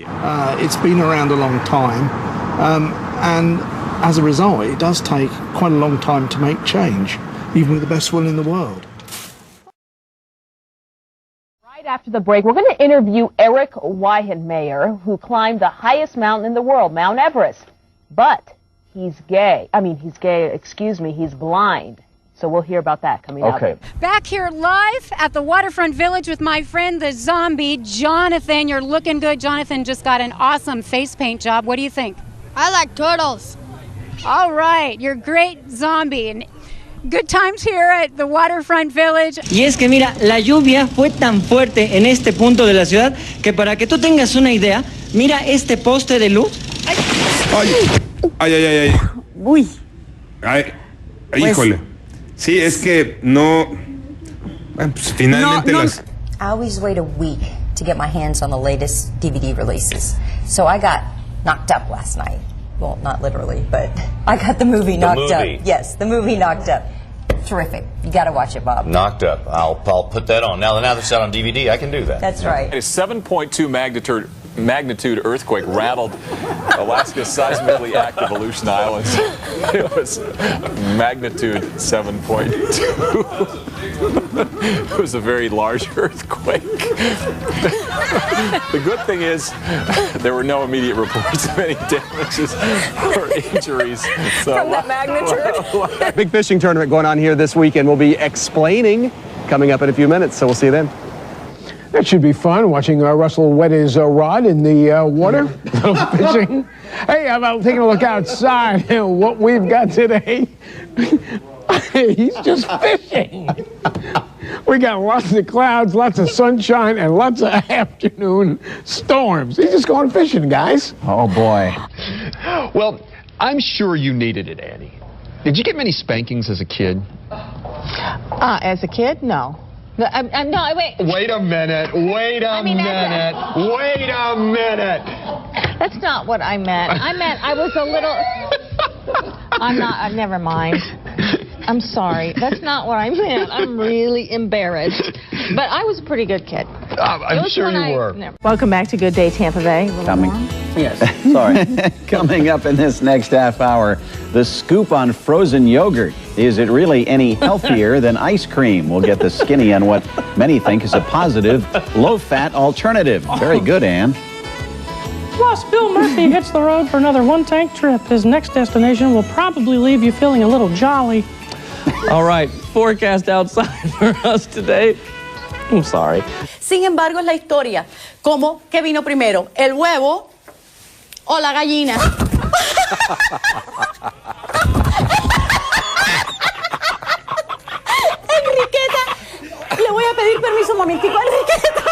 It's been around a long time, and as a result, it does take quite a long time to make change, even with the best will in the world. Right after the break, we're going to interview Eric Weihenmayer, who climbed the highest mountain in the world, Mount Everest. But he's gay. He's blind. So we'll hear about that coming up. Back here live at the Waterfront Village with my friend the zombie, Jonathan. You're looking good. Jonathan just got an awesome face paint job. What do you think? I like turtles. All right, you're great zombie. And good times here at the Waterfront Village. Y es que mira, la lluvia fue tan fuerte en este punto de la ciudad que para que tú tengas una idea, mira este poste de luz. Ay. Uy. Ay, híjole. Sí, es que no. Bueno, pues finalmente las. I always wait a week to get my hands on the latest DVD releases. So I got knocked up last night. Well, not literally, but I got the movie Knocked Up. Yes, the movie Knocked Up. Terrific. You got to watch it, Bob. Knocked Up. I'll put that on. Now that's out on DVD. I can do that. That's right. A 7.2 magnitude earthquake rattled Alaska's seismically active Aleutian Islands. It was magnitude 7.2. It was a very large earthquake. The good thing is there were no immediate reports of any damages or injuries. So, From that magnitude? Big fishing tournament going on here this weekend. We'll be explaining coming up in a few minutes, so we'll see you then. That should be fun, watching Russell wet his rod in the water, fishing. Hey, how about taking a look outside and what we've got today? He's just fishing. We got lots of clouds, lots of sunshine, and lots of afternoon storms. He's just going fishing, guys. Oh, boy. Well, I'm sure you needed it, Annie. Did you get many spankings as a kid? As a kid, no. No, wait. Wait a minute. Wait a minute. That's not what I meant. I meant I was a little... never mind. I'm sorry. That's not what I meant. I'm really embarrassed. But I was a pretty good kid. I'm sure you were. Welcome back to Good Day Tampa Bay. Coming up in this next half hour, the scoop on frozen yogurt. Is it really any healthier than ice cream? We'll get the skinny on what many think is a positive, low-fat alternative. Very good, Ann. Plus, Bill Murphy hits the road for another one-tank trip. His next destination will probably leave you feeling a little jolly. All right, forecast outside for us today. I'm sorry. Sin embargo, es la historia. ¿Cómo? ¿Qué vino primero? ¿El huevo o la gallina? Enriqueta, le voy a pedir permiso un momentico, Enriqueta.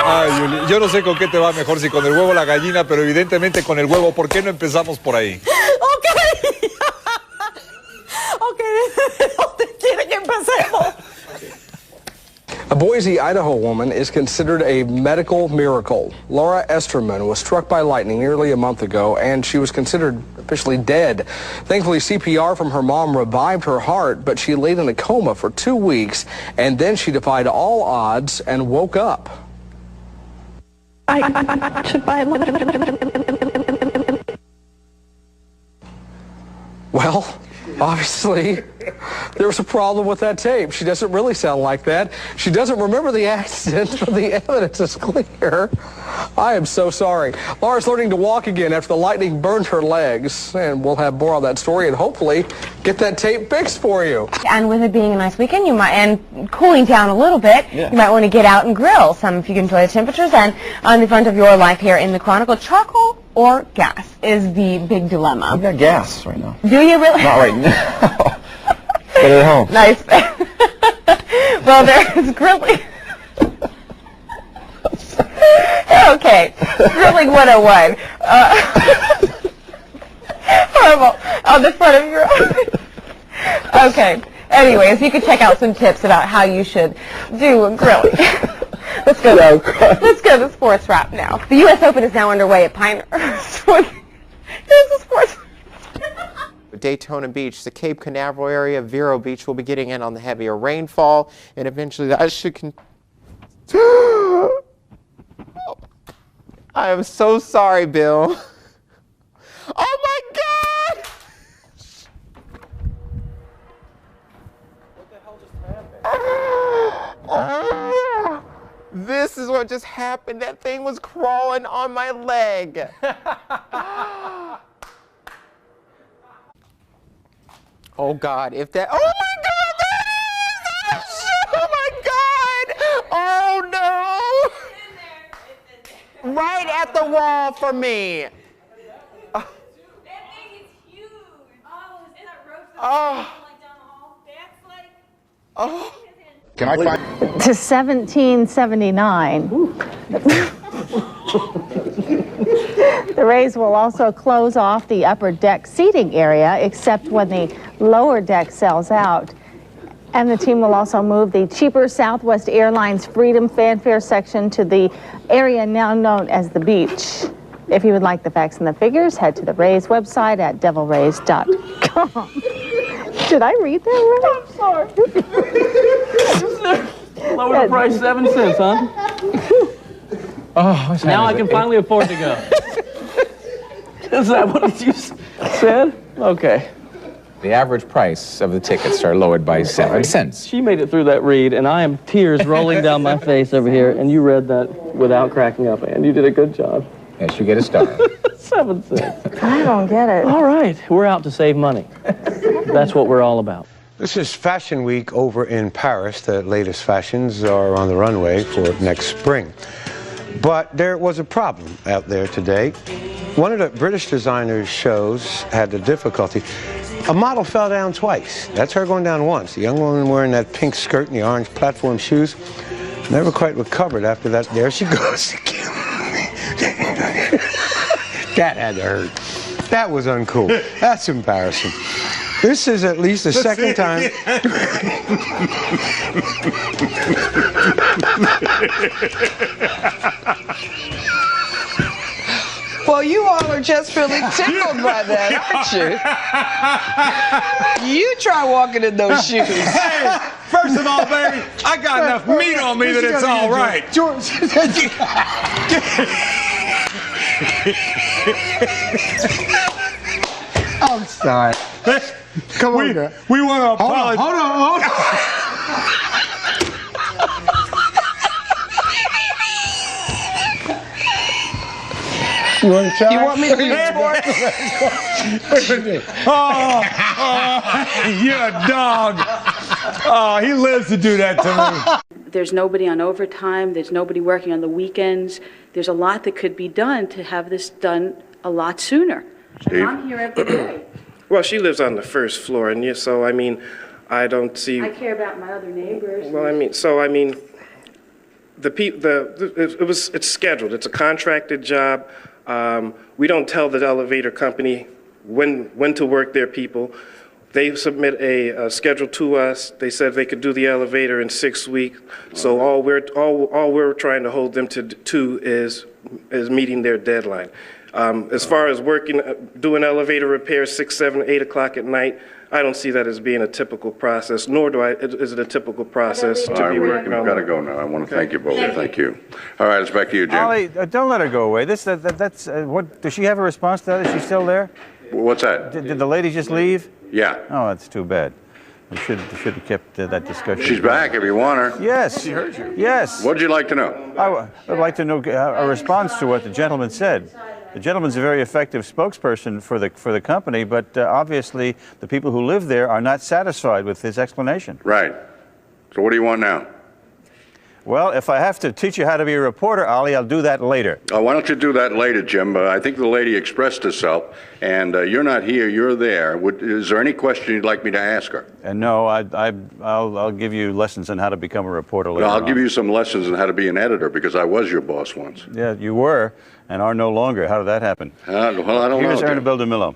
Ay, Yuli, yo no sé con qué te va mejor, si con el huevo o la gallina, pero evidentemente con el huevo. ¿Por qué no empezamos por ahí? Ok, ¿dónde quiere que empecemos? A Boise, Idaho woman is considered a medical miracle. Laura Esterman was struck by lightning nearly a month ago, and she was considered officially dead. Thankfully, CPR from her mom revived her heart, but she laid in a coma for 2 weeks, and then she defied all odds and woke up. Well, obviously, there was a problem with that tape. She doesn't really sound like that. She doesn't remember the accident, but the evidence is clear. I am so sorry. Laura's learning to walk again after the lightning burned her legs, and we'll have more on that story and hopefully get that tape fixed for you. And with it being a nice weekend, you might, and cooling down a little bit, you might want to get out and grill some if you can enjoy the temperatures. And on the front of your life here in the Chronicle, charcoal or gas is the big dilemma. I've got gas right now. Do you really? Not right now. But at home. Nice. Well, there's grilling. Okay, grilling 101. Horrible. On the front of your... Okay. Anyways, you can check out some tips about how you should do grilling. Let's go to the sports wrap now. The U.S. Open is now underway at Pinehurst. Here's the sports. Daytona Beach, the Cape Canaveral area, Vero Beach will be getting in on the heavier rainfall, and eventually that should I am so sorry, Bill. Oh my God! What the hell just happened? This is what just happened. That thing was crawling on my leg. Oh God, if that, oh my God, that is, oh my God, oh no. Right at the wall for me. Oh. That thing is huge. Oh, is that roast like down the hall? That's like, oh. Can I find to 1779. The Rays will also close off the upper deck seating area, except when the lower deck sells out. And the team will also move the cheaper Southwest Airlines Freedom Fanfare section to the area now known as the beach. If you would like the facts and the figures, head to the Rays website at devilrays.com. Did I read that right? I'm sorry. Lower the price 7 cents, huh? Oh, now I can finally afford to go. Is that what you said? Okay. The average price of the tickets are lowered by 7 cents. She made it through that read, and I am tears rolling down my face over here, and you read that without cracking up, and you did a good job. Yes, you get a star. 7 cents. I don't get it. All right, we're out to save money. That's what we're all about. This is Fashion Week over in Paris. The latest fashions are on the runway for next spring. But there was a problem out there today. One of the British designers' shows had the difficulty. A model fell down twice. That's her going down once. The young woman wearing that pink skirt and the orange platform shoes never quite recovered after that. There she goes again. That had to hurt. That was uncool. That's embarrassing. This is at least the second time. Well, you all are just really tickled by that, aren't you? You try walking in those shoes. Hey, first of all, baby, I got enough meat on me that it's all right. George. I'm sorry. Come on, girl. We want to apologize. Hold on. You want to try? You want me to report? Oh, you're a dog. Oh, he lives to do that to me. There's nobody on overtime. There's nobody working on the weekends. There's a lot that could be done to have this done a lot sooner. Steve? I'm here every day. Well, she lives on the first floor, and so, I mean, I don't see... I care about my other neighbors. Well, it's scheduled. It's a contracted job. We don't tell the elevator company when to work their people. They submit a schedule to us. They said they could do the elevator in 6 weeks. So all we're trying to hold them to is meeting their deadline. As far as doing elevator repairs 6, 7, 8 o'clock at night, I don't see that as being a typical process, nor is it a typical process to be working on. We've got to go now. I want to thank you both. Thank you. All right, it's back to you, Jim. Ollie, don't let her go away. That's what. Does she have a response to that? Is she still there? What's that? Did the lady just leave? Yeah. Oh, that's too bad. We should have kept that discussion. She's back if you want her. Yes. She heard you. Yes. What'd you like to know? I would like to know a response to what the gentleman said. The gentleman's a very effective spokesperson for the company, but obviously the people who live there are not satisfied with his explanation. Right. So what do you want now? Well, if I have to teach you how to be a reporter, Ollie, I'll do that later. Oh, why don't you do that later, Jim? I think the lady expressed herself, and you're not here, you're there. Is there any question you'd like me to ask her? No, I'll give you lessons on how to become a reporter later I'll on. give you some lessons on how to be an editor, because I was your boss once. Yeah, you were, and are no longer. How did that happen? Well, I don't know. Here's Ernabel DeMillo.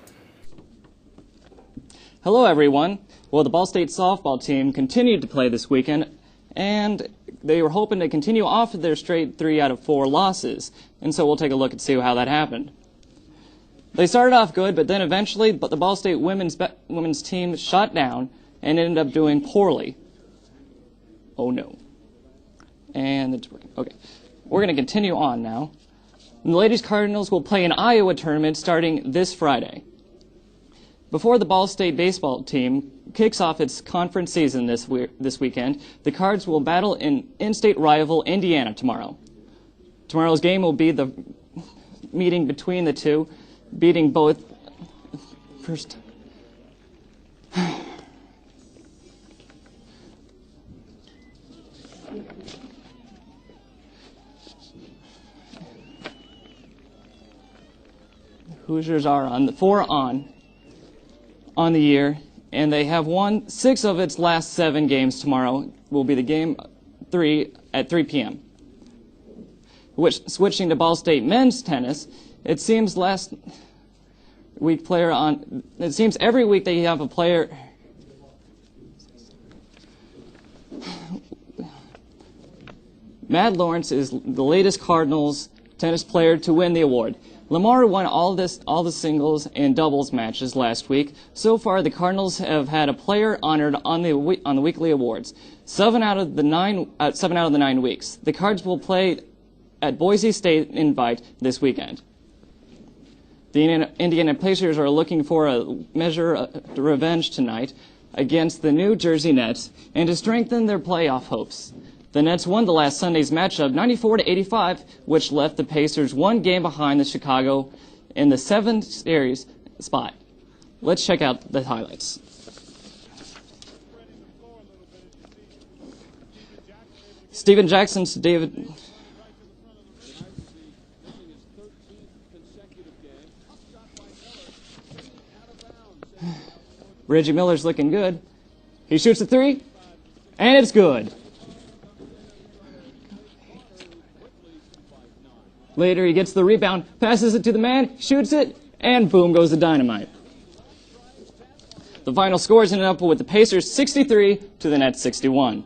Hello, everyone. Well, the Ball State softball team continued to play this weekend, and they were hoping to continue off of their straight 3 out of 4 losses. And so we'll take a look and see how that happened. They started off good, but then eventually the Ball State women's team shut down and ended up doing poorly. Oh no. And it's working. Okay. We're going to continue on now. The Ladies Cardinals will play an Iowa tournament starting this Friday. Before the Ball State baseball team kicks off its conference season this weekend, the Cards will battle an in-state rival Indiana tomorrow. Tomorrow's game will be the meeting between the two, beating both first. Hoosiers are on the 4 on the year, and they have won 6 of its last 7 games. Tomorrow will be the game 3 at 3 p.m. Switching to Ball State men's tennis, it seems every week they have a player. Matt Lawrence is the latest Cardinals tennis player to win the award. Lamar won all the singles and doubles matches last week. So far, the Cardinals have had a player honored on the weekly awards. 7 out of the 9 weeks. The Cards will play at Boise State Invite this weekend. The Indiana Pacers are looking for a measure of revenge tonight against the New Jersey Nets and to strengthen their playoff hopes. The Nets won the last Sunday's matchup 94-85, which left the Pacers 1 game behind the Chicago in the 7th series spot. Let's check out the highlights. Steven Jackson to David. Reggie Miller's looking good. He shoots a 3, and it's good. Later, he gets the rebound, passes it to the man, shoots it, and boom goes the dynamite. The final scores ended up with the Pacers 63 to the Nets 61.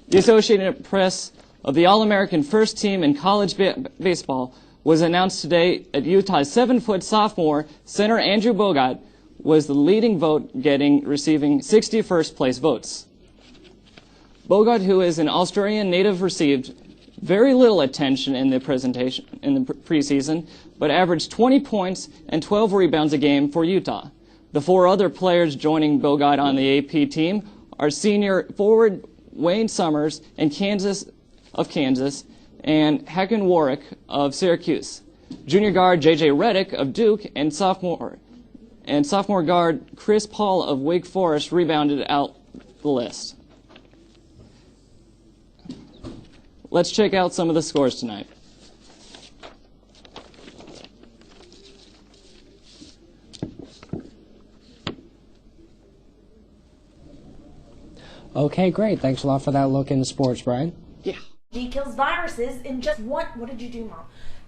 The Associated Press of the All-American first team in college baseball was announced today at Utah's 7-foot sophomore center Andrew Bogut was the leading vote receiving 61st place votes. Bogut, who is an Australian native, received very little attention in the preseason, but averaged 20 points and 12 rebounds a game for Utah. The 4 other players joining Bogut on the AP team are senior forward Wayne Summers and Kansas, and Hakan Warwick of Syracuse. Junior guard J.J. Redick of Duke and sophomore guard Chris Paul of Wake Forest rebounded out the list. Let's check out some of the scores tonight. Okay, great. Thanks a lot for that look into sports, Brian. Yeah. He kills viruses in just one. What did you do, Mom?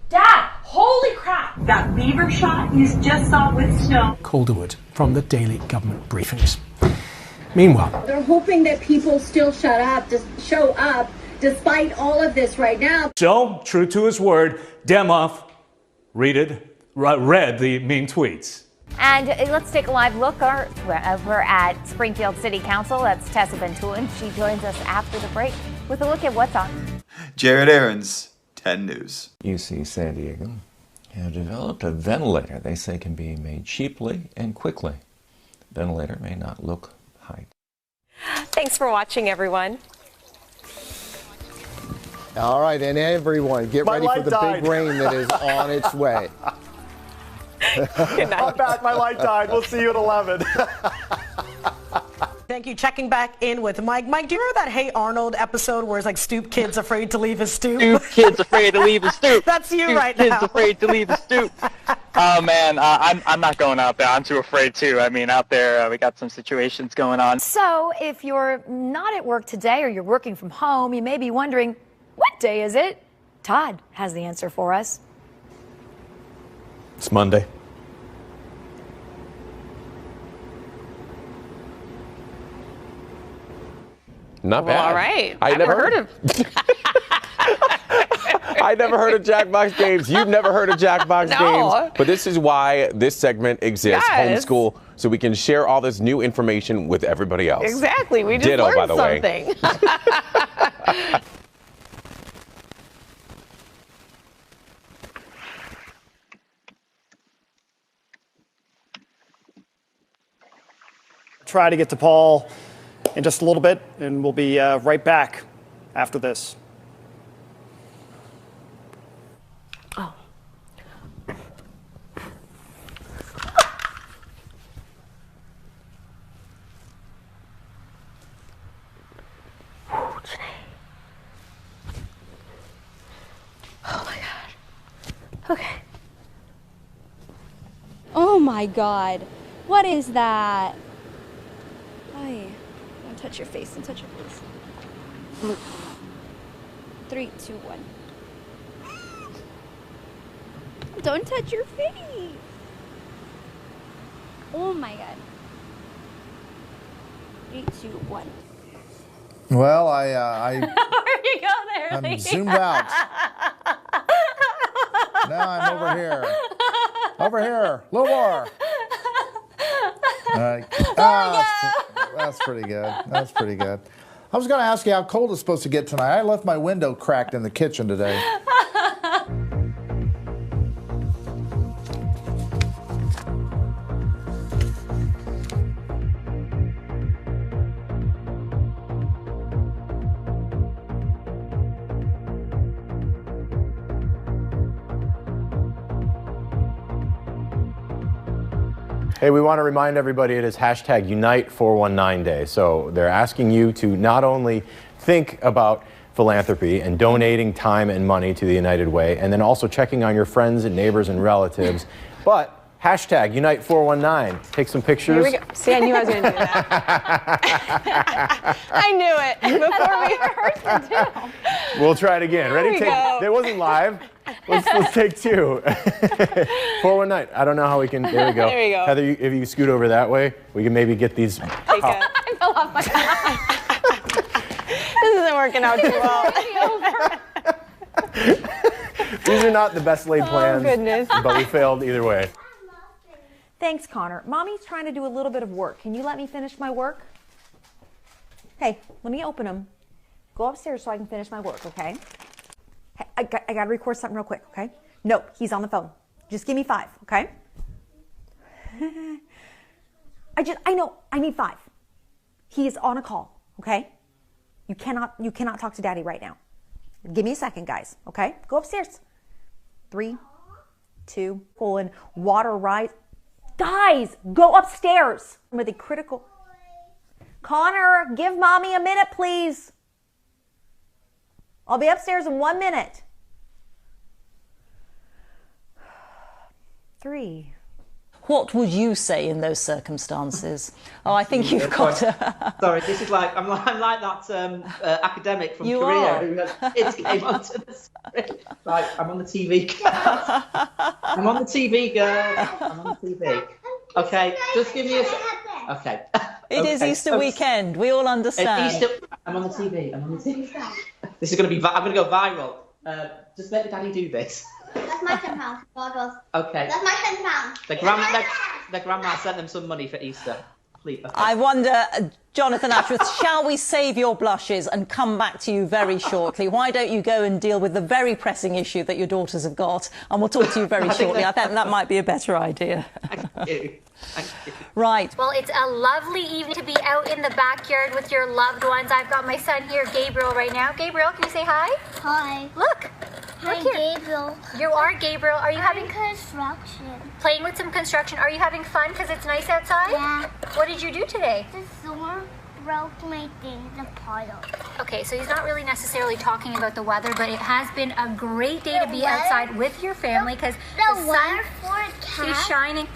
Dad, holy crap! That beaver shot you just saw with snow. Calderwood from the Daily Government Briefings. Meanwhile, they're hoping that people still show up despite all of this right now. So, true to his word, Demoff read the mean tweets. And let's take a live look over at Springfield City Council. That's Tessa Ventulin. She joins us after the break with a look at what's on. Jared Aarons, 10 News. UC San Diego have developed a ventilator they say can be made cheaply and quickly. The ventilator may not look high. Thanks for watching, everyone. All right, and everyone, get ready for the big rain that is on its way. Good night. I'm back. My light died. We'll see you at 11. Thank you. Checking back in with Mike. Mike, do you remember that Hey Arnold episode where it's like stoop kid's afraid to leave his stoop? Stoop kid's afraid to leave his stoop. That's you stoop right now. Kid's afraid to leave his stoop. Oh man, I'm not going out there. I'm too afraid too. I mean, out there we got some situations going on. So if you're not at work today or you're working from home, you may be wondering, what day is it? Todd has the answer for us. It's Monday. Not bad. All right. I never heard of. I never heard of Jackbox Games. You've never heard of Jackbox Games. But this is why this segment exists, Yes. Homeschool, so we can share all this new information with everybody else. Exactly. We just Ditto, learned by the way. something. Try to get to Paul in just a little bit, and we'll be right back after this. Oh my God. Okay. Oh my God. What is that? Ay, don't touch your face. Don't touch your face. 3, 2, 1. Don't touch your face. Oh my God. 3, 2, 1. Well, Where you go there? I'm Lee? zoomed out. Now I'm over here. Over here. A little more. That's pretty good. That's pretty good. I was going to ask you how cold it's supposed to get tonight. I left my window cracked in the kitchen today. Hey, we want to remind everybody it is hashtag Unite 419 Day. So they're asking you to not only think about philanthropy and donating time and money to the United Way, and then also checking on your friends and neighbors and relatives, but hashtag Unite 419. Take some pictures. Here we go. See, I knew I was going to do that. I knew it. Before we rehearsed it, too. We'll try it again. There Ready? we go. It wasn't live. Let's take 2. 419. I don't know how we can. There we go. There we go. Heather, if you scoot over that way, we can maybe get these. I fell off my This isn't working out too well. These are not the best laid plans. goodness. But we failed either way. Thanks, Connor. Mommy's trying to do a little bit of work. Can you let me finish my work? Hey, let me open them. Go upstairs so I can finish my work, okay? Hey, I got to record something real quick, okay? No, he's on the phone. Just give me 5, okay? I know, I need 5. He is on a call, okay? You cannot talk to Daddy right now. Give me a second, guys, okay? Go upstairs. 3, 2, colon, water rise. Guys, go upstairs with a critical. Connor, give Mommy a minute, please. I'll be upstairs in 1 minute. 3. What would you say in those circumstances? Oh, I think you've got to... Sorry, this is like I'm like that academic from You Korea are. who kids came onto the screen. Right, I'm on the TV. I'm on the TV, girl. I'm on the TV. Okay, just give me a Okay. It is Easter weekend. We all understand. I'm on the TV. I'm on the TV. This is going to be. I'm going to go viral. Just let the daddy do this. That's my £10. Okay. That's my £10. The grandma sent them some money for Easter. Please. Okay. I wonder, Jonathan Ashworth, shall we save your blushes and come back to you very shortly? Why don't you go and deal with the very pressing issue that your daughters have got, and we'll talk to you very shortly. I think that might be a better idea. Thank you. Right. Well, it's a lovely evening to be out in the backyard with your loved ones. I've got my son here, Gabriel, right now. Gabriel, can you say hi? Hi. Look. Hi, Look here. Gabriel. You are Gabriel. Are you having construction? Playing with some construction? Are you having fun because it's nice outside? Yeah. What did you do today? The storm broke my thing, the pile. Okay, so he's not really necessarily talking about the weather, but it has been a great day to be outside with your family because the sun is shining.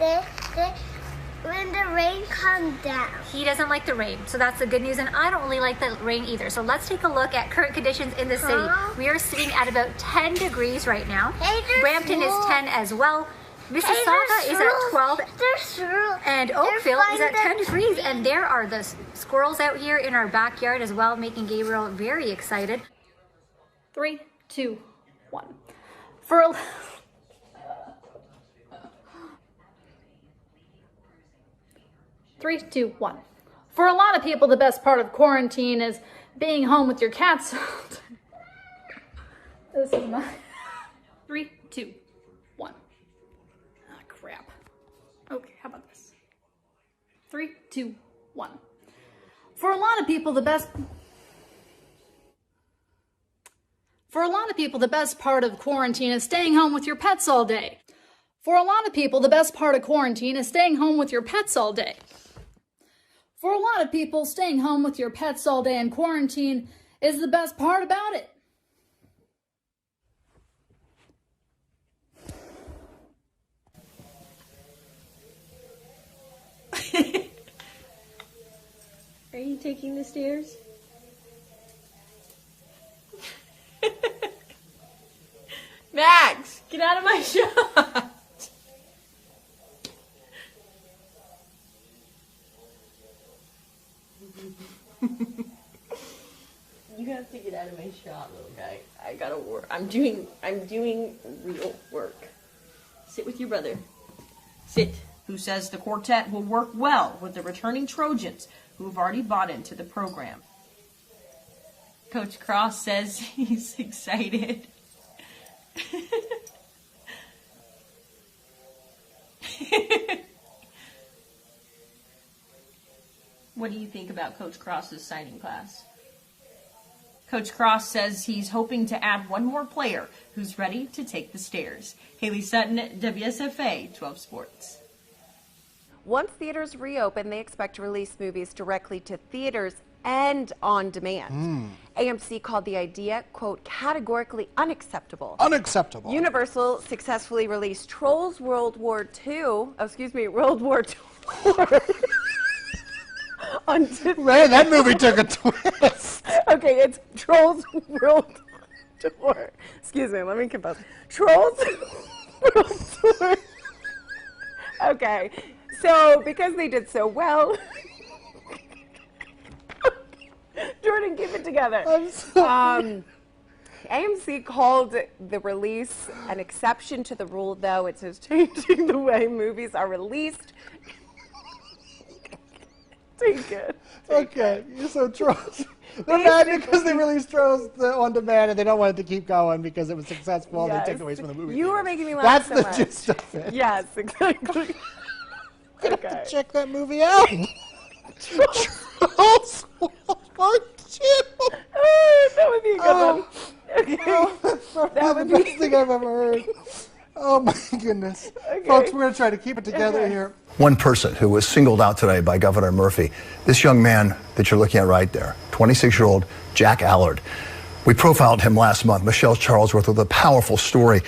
When the rain comes down. He doesn't like the rain, so that's the good news, and I don't really like the rain either. So let's take a look at current conditions in the city. We are sitting at about 10 degrees right now. Brampton is 10 as well. Mississauga is at 12. And Oakville is at 10 degrees, and there are the squirrels out here in our backyard as well, making Gabriel very excited. 3, 2, 1. For a... Three, two, one. For a lot of people, the best part of quarantine is being home with your cats. This is my... 3, 2, 1. Ah, crap. Okay, how about this? 3, 2, 1. For a lot of people, the best part of quarantine is staying home with your pets all day. For a lot of people, the best part of quarantine is staying home with your pets all day. For a lot of people, staying home with your pets all day in quarantine is the best part about it. Are you taking the stairs? Max, get out of my shot. You have to get out of my shot, little guy. I gotta work. I'm doing real work. Sit with your brother. Sit. Who says the quartet will work well with the returning Trojans who have already bought into the program. Coach Cross says he's excited. What do you think about Coach Cross's signing class? Coach Cross says he's hoping to add one more player who's ready to take the stairs. Haley Sutton, WSFA 12 Sports. Once theaters reopen, they expect to release movies directly to theaters and on demand. AMC called the idea, quote, categorically unacceptable. Unacceptable. Universal successfully released Trolls World War II, World War II. Man, that movie took a twist. Okay, it's Trolls World Tour. Excuse me, let me compose. Trolls World Tour. Okay, so because they did so well, Jordan, keep it together. AMC called the release an exception to the rule, though. It says changing the way movies are released. Take it. Okay, so Trolls. They're mad because they released Trolls on demand and they don't want it to keep going because it was successful and they take it away from the movie. You were making me laugh so much. That's the gist of it. Yes, exactly. Okay. Check that movie out. Trolls World War II. That would be a good one. Okay. That would be the best thing I've ever heard. Oh my goodness. Okay. Folks, we're going to try to keep it together here. One person who was singled out today by Governor Murphy, this young man that you're looking at right there, 26-year-old Jack Allard. We profiled him last month. Michelle Charlesworth with a powerful story.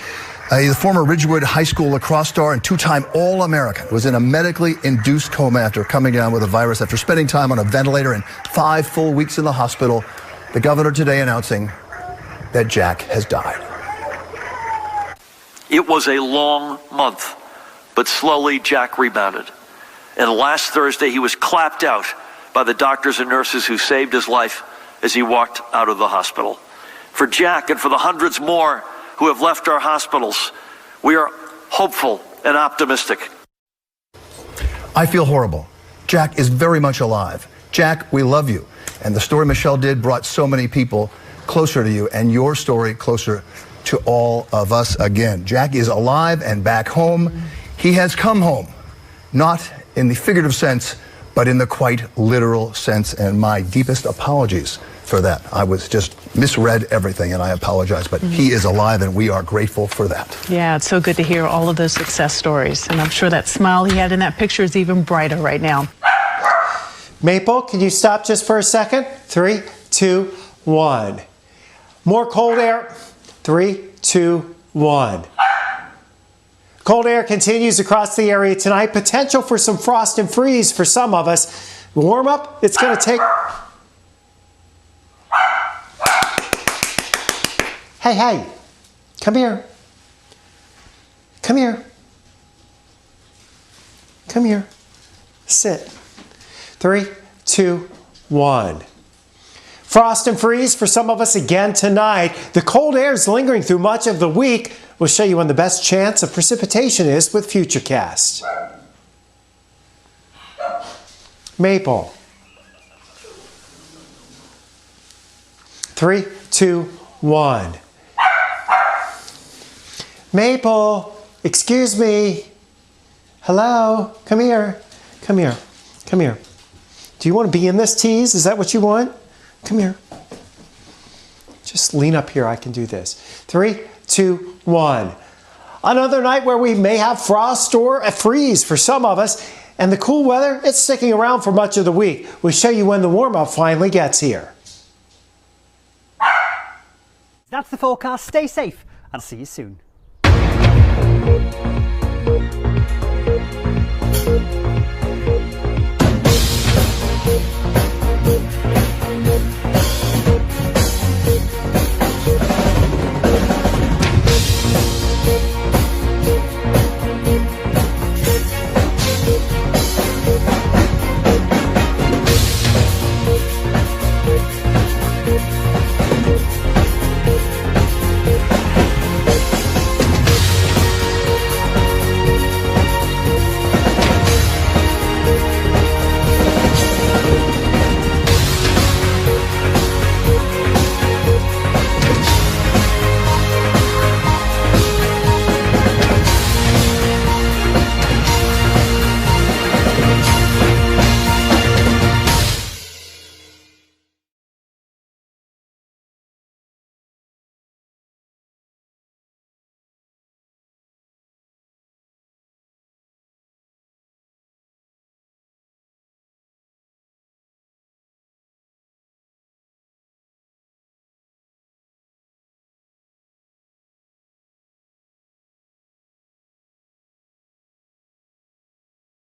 He's a former Ridgewood High School lacrosse star and two-time All-American. Was in a medically induced coma after coming down with a virus after spending time on a ventilator and 5 full weeks in the hospital. The governor today announcing that Jack has died. It was a long month, but slowly Jack rebounded. And last Thursday, he was clapped out by the doctors and nurses who saved his life as he walked out of the hospital. For Jack and for the hundreds more who have left our hospitals, we are hopeful and optimistic. I feel horrible. Jack is very much alive. Jack, we love you. And the story Michelle did brought so many people closer to you, and your story closer to all of us again. Jack is alive and back home. He has come home, not in the figurative sense, but in the quite literal sense, and my deepest apologies for that. I was just misread everything, and I apologize, but he is alive, and we are grateful for that. Yeah, it's so good to hear all of those success stories, and I'm sure that smile he had in that picture is even brighter right now. Maple, can you stop just for a second? 3, 2, 1. More cold air. 3, 2, 1. Cold air continues across the area tonight. Potential for some frost and freeze for some of us. Warm up, it's going to take... Hey, hey, come here. Come here. Come here. Sit. 3, 2, 1. Frost and freeze for some of us again tonight. The cold air is lingering through much of the week. We'll show you when the best chance of precipitation is with Futurecast. Maple. 3, 2, 1. Maple, excuse me. Hello, come here. Come here. Come here. Do you want to be in this tease? Is that what you want? Come here. Just lean up here. I can do this. 3, 2, 1. Another night where we may have frost or a freeze for some of us. And the cool weather, it's sticking around for much of the week. We'll show you when the warm-up finally gets here. That's the forecast. Stay safe. I'll see you soon.